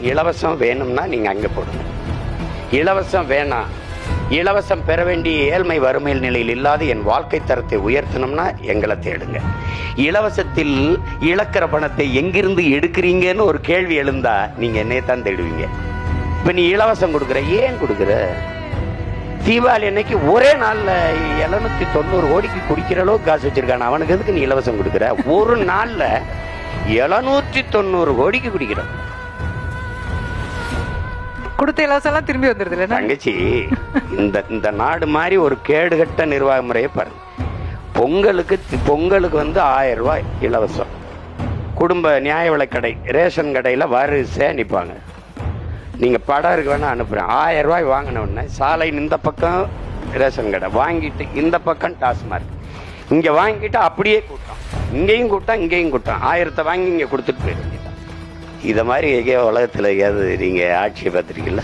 இலவசம் வேணும்னா நீங்க அங்க போடுங்க. இலவசம் வேணாம், இலவசம் பெற வேண்டிய ஏழ்மை வறுமையில் நிலையில் இல்லாத என் வாழ்க்கை தரத்தை உயர்த்தணும்னா எங்களை தேடுங்க. இலவசத்தில் இழக்கிற பணத்தை எங்கிருந்து எடுக்கிறீங்கன்னு ஒரு கேள்வி எழுந்தா நீங்க என்னையத்தான் தேடுவீங்க. இப்ப நீ இலவசம் கொடுக்குற, ஏன் கொடுக்குற? தீபாவளி அன்னைக்கு ஒரே நாள்ல 790 கோடிக்கு குடிக்கிற அளவுக்கு காசு வச்சிருக்கான அவனுக்கு எதுக்கு நீ இலவசம் கொடுக்குற? ஒரு நாள்ல 790 கோடிக்கு குடிக்கிற கொடுத்த இலவசம் எல்லாம் திரும்பி வந்துருது. தங்கச்சி, இந்த நாடு மாதிரி ஒரு கேடுகட்ட நிர்வாக முறையை பாருங்க. பொங்கலுக்கு வந்து 1000 ரூபாய் இலவசம். குடும்ப நியாய விலைக்கடை ரேஷன் கடையில வரிசையா நிற்பாங்க. நீங்க படம் இருக்கு வேணா அனுப்புறேன். 1000 ரூபாய் வாங்கின உடனே சாலை இந்த பக்கம் ரேஷன் கடை வாங்கிட்டு இந்த பக்கம் டாஸ்மார்க், இங்க வாங்கிட்டு அப்படியே கூட்டம், இங்கேயும் கூட்டம் இங்கேயும் கூட்டம். 1000 வாங்கி இங்க கொடுத்துட்டு போயிருங்க. இத மாதிரி எங்கேயோ உலகத்துல எங்கேயாவது நீங்க ஆட்சியை பார்த்துருக்கீங்களா?